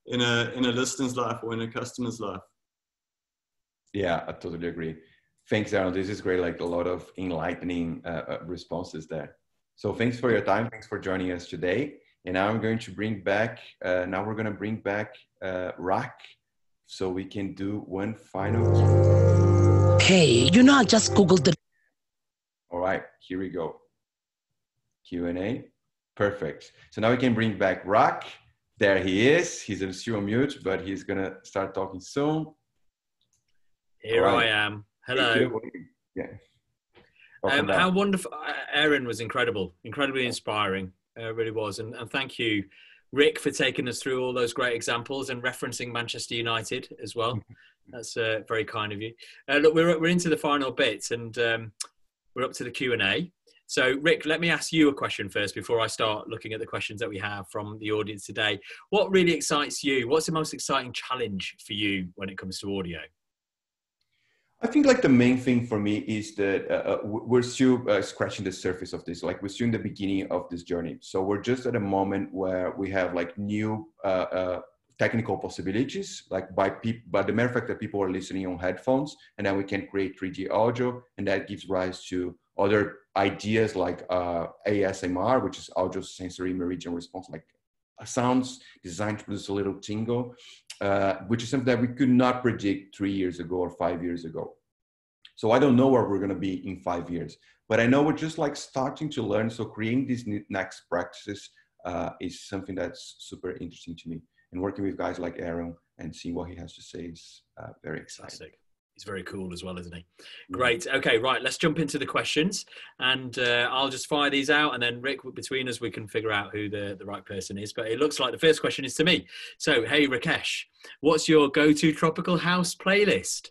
in a listener's life or in a customer's life. Yeah, I totally agree. Thanks, Aaron. This is great. Like a lot of enlightening responses there. So thanks for your time. Thanks for joining us today. And now I'm going to bring back, we're going to bring back Rak, so we can do one final. Hey, you know, I just Googled the... All right, here we go. Q&A. Perfect. So now we can bring back Rak. There he is. He's still on mute, but he's going to start talking soon. Here I am. Hello. Yeah. How wonderful. Aaron was incredibly inspiring. Really was. And thank you, Rick, for taking us through all those great examples and referencing Manchester United as well. That's very kind of you. Look, we're into the final bits, and we're up to the Q&A. So, Rick, let me ask you a question first before I start looking at the questions that we have from the audience today. What really excites you? What's the most exciting challenge for you when it comes to audio? I think like the main thing for me is that we're still scratching the surface of this. Like we're still in the beginning of this journey. So we're just at a moment where we have like new technical possibilities, like by the mere fact that people are listening on headphones, and then we can create 3D audio, and that gives rise to other ideas like ASMR, which is audio sensory meridian response, like sounds designed to produce a little tingle, which is something that we could not predict 3 years ago or 5 years ago. So I don't know where we're going to be in 5 years, but I know we're just like starting to learn. So creating these next practices is something that's super interesting to me. And working with guys like Aaron and seeing what he has to say is very exciting. Fantastic. He's very cool as well, isn't he? Great. Okay, right. Let's jump into the questions, and I'll just fire these out, and then Rick, between us, we can figure out who the right person is. But it looks like the first question is to me. So, hey, Rakesh, what's your go-to tropical house playlist?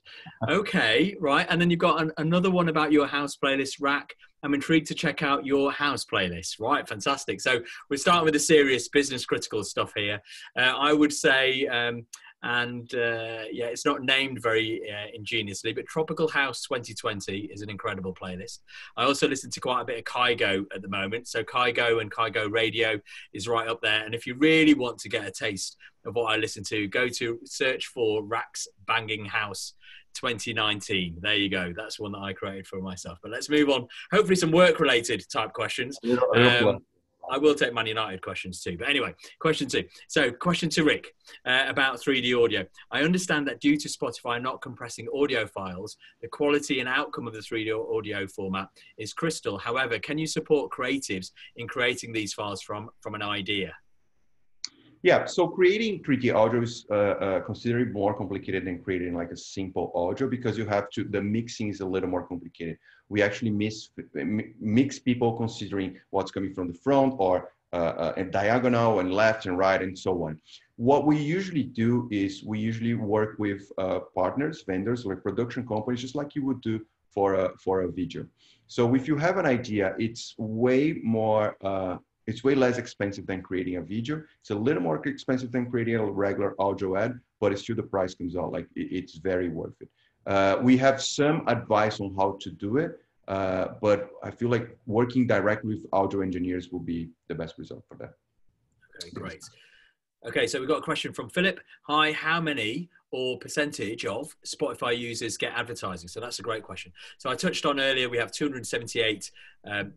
Okay, right. And then you've got another one about your house playlist, Rak. I'm intrigued to check out your house playlist. Right, fantastic. So we're starting with the serious business critical stuff here. I would say... yeah, it's not named very ingeniously, but Tropical House 2020 is an incredible playlist. I also listen to quite a bit of Kygo at the moment. So Kygo and Kygo Radio is right up there. And if you really want to get a taste of what I listen to, go to search for Rak's Banging House 2019. There you go. That's one that I created for myself. But let's move on. Hopefully some work-related type questions. I will take Man United questions too. But anyway, question 2. So question to Rick about 3D audio. I understand that due to Spotify not compressing audio files, the quality and outcome of the 3D audio format is crystal. However, can you support creatives in creating these files from an idea? Yeah, so creating 3D audio is considerably more complicated than creating like a simple audio, because you have to, the mixing is a little more complicated. We actually mix people considering what's coming from the front or and diagonal and left and right and so on. What we usually do is we usually work with partners, vendors, like production companies, just like you would do for a video. So if you have an idea, it's way more, it's way less expensive than creating a video. It's a little more expensive than creating a regular audio ad, but it's still the price comes out, like it's very worth it. We have some advice on how to do it, but I feel like working directly with audio engineers will be the best result for that. Okay, great. Okay, so we've got a question from Philip. Hi, how many or percentage of Spotify users get advertising? So that's a great question. So I touched on earlier, we have 278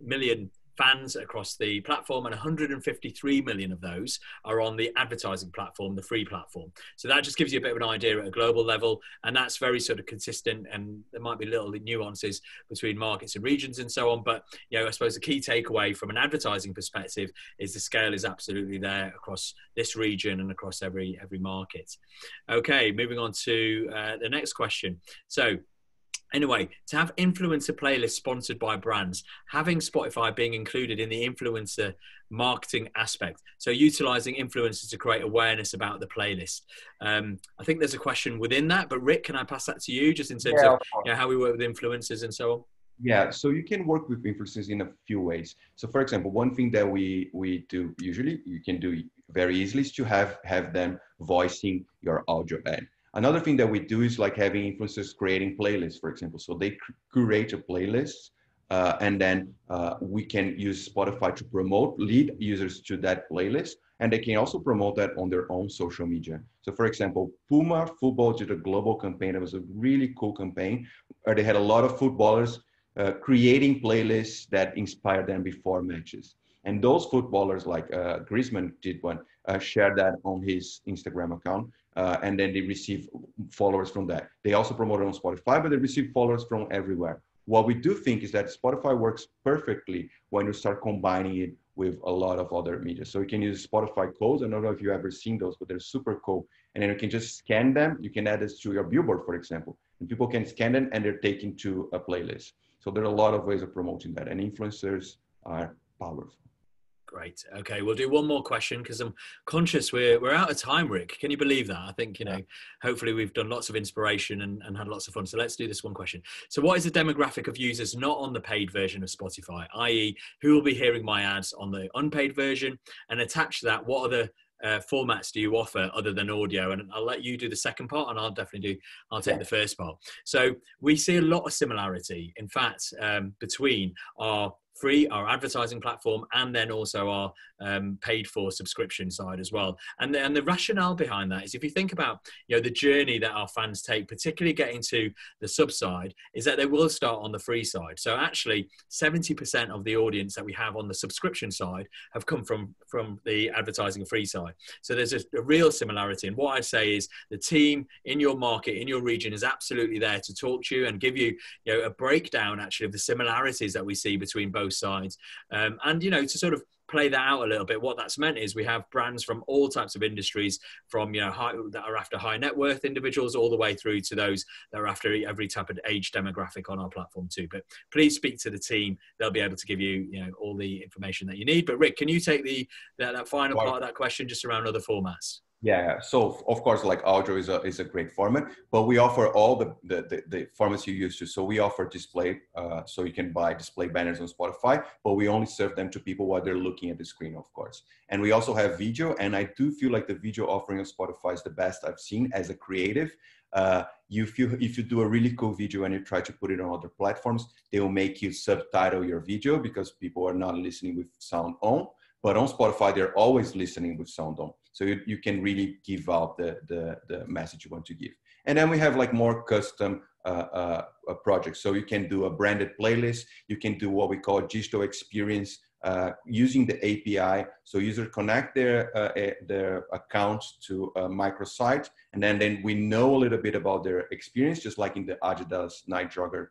million fans across the platform, and 153 million of those are on the advertising platform, the free platform. So that just gives you a bit of an idea at a global level, and that's very sort of consistent, and there might be little nuances between markets and regions and so on, but I suppose the key takeaway from an advertising perspective is the scale is absolutely there across this region and across every market. Okay, moving on to the next question. So anyway, to have influencer playlists sponsored by brands, having Spotify being included in the influencer marketing aspect, so utilizing influencers to create awareness about the playlist. I think there's a question within that, but Rick, can I pass that to you just in terms of how we work with influencers and so on? Yeah, so you can work with influencers in a few ways. So for example, one thing that we do usually, you can do very easily, is to have them voicing your audio ad. Another thing that we do is like having influencers creating playlists, for example. So they curate a playlist and then we can use Spotify to lead users to that playlist. And they can also promote that on their own social media. So for example, Puma Football did a global campaign. It was a really cool campaign where they had a lot of footballers creating playlists that inspired them before matches. And those footballers like Griezmann did one, shared that on his Instagram account. And then they receive followers from that. They also promote it on Spotify, but they receive followers from everywhere. What we do think is that Spotify works perfectly when you start combining it with a lot of other media. So you can use Spotify codes. I don't know if you've ever seen those, but they're super cool. And then you can just scan them. You can add this to your billboard, for example. And people can scan them and they're taken to a playlist. So there are a lot of ways of promoting that. And influencers are powerful. Great. Okay, we'll do one more question because I'm conscious we're out of time, Rick. Can you believe that? I think, hopefully we've done lots of inspiration and had lots of fun. So let's do this one question. So what is the demographic of users not on the paid version of Spotify, i.e. who will be hearing my ads on the unpaid version? And attached to that, what other formats do you offer other than audio? And I'll let you do the second part and I'll take the first part. So we see a lot of similarity, in fact, between our advertising platform and then also our paid for subscription side as well. And the rationale behind that is, if you think about the journey that our fans take, particularly getting to the sub side, is that they will start on the free side. So actually 70% of the audience that we have on the subscription side have come from the advertising free side. So there's a real similarity. And what I say is the team in your market, in your region, is absolutely there to talk to you and give you, a breakdown actually of the similarities that we see between both sides. And to sort of play that out a little bit, what that's meant is we have brands from all types of industries, from that are after high net worth individuals all the way through to those that are after every type of age demographic on our platform too. But please speak to the team; they'll be able to give you all the information that you need. But Rick, can you take that final part of that question just around other formats? Yeah, so of course, like audio is a great format, but we offer all the formats you used to. So we offer display, so you can buy display banners on Spotify, but we only serve them to people while they're looking at the screen, of course. And we also have video, and I do feel like the video offering on Spotify is the best I've seen as a creative. If you do a really cool video and you try to put it on other platforms, they will make you subtitle your video because people are not listening with sound on. But on Spotify, they're always listening with sound on. So you can really give out the message you want to give. And then we have like more custom projects. So you can do a branded playlist. You can do what we call digital experience using the API. So users connect their accounts to a microsite, and then we know a little bit about their experience, just like in the Adidas Night Jogger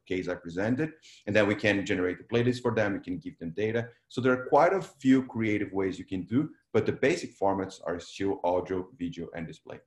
case I presented. And then we can generate the playlist for them. We can give them data. So there are quite a few creative ways you can do, but the basic formats are still audio, video, and display.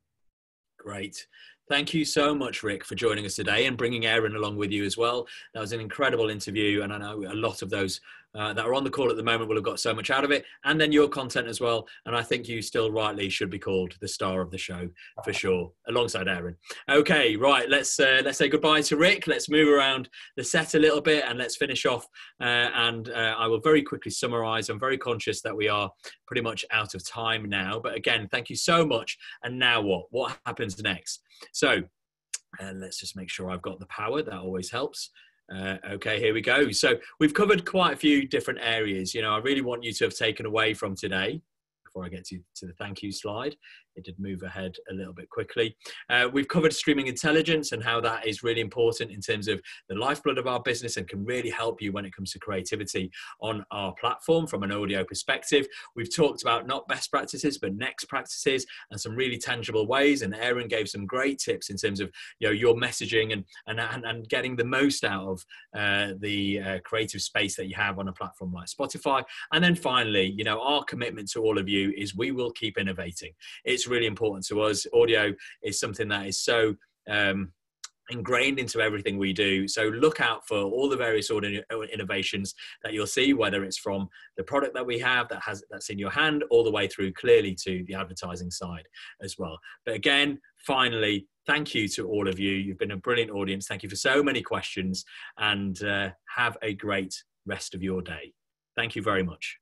Great. Thank you so much, Rick, for joining us today and bringing Aaron along with you as well. That was an incredible interview, and I know a lot of those that are on the call at the moment will have got so much out of it, and then your content as well. And I think you still rightly should be called the star of the show for sure, alongside Aaron. Okay, right. Let's say goodbye to Rick. Let's move around the set a little bit and let's finish off. I will very quickly summarize. I'm very conscious that we are pretty much out of time now, but again, thank you so much. And now what? What happens next? So let's just make sure I've got the power. That always helps. Okay, here we go. So we've covered quite a few different areas. I really want you to have taken away from today before I get to the thank you slide. It did move ahead a little bit quickly. We've covered streaming intelligence and how that is really important in terms of the lifeblood of our business and can really help you when it comes to creativity on our platform from an audio perspective. We've talked about not best practices, but next practices and some really tangible ways. And Aaron gave some great tips in terms of, you know, your messaging and getting the most out of the creative space that you have on a platform like Spotify. And then finally, you know, our commitment to all of you is we will keep innovating. It's really important to us. Audio is something that is so ingrained into everything we do. So look out for all the various innovations that you'll see, whether it's from the product that we have that's in your hand, all the way through clearly to the advertising side as well. But again, finally, thank you to all of you. You've been a brilliant audience. Thank you for so many questions, and have a great rest of your day. Thank you very much.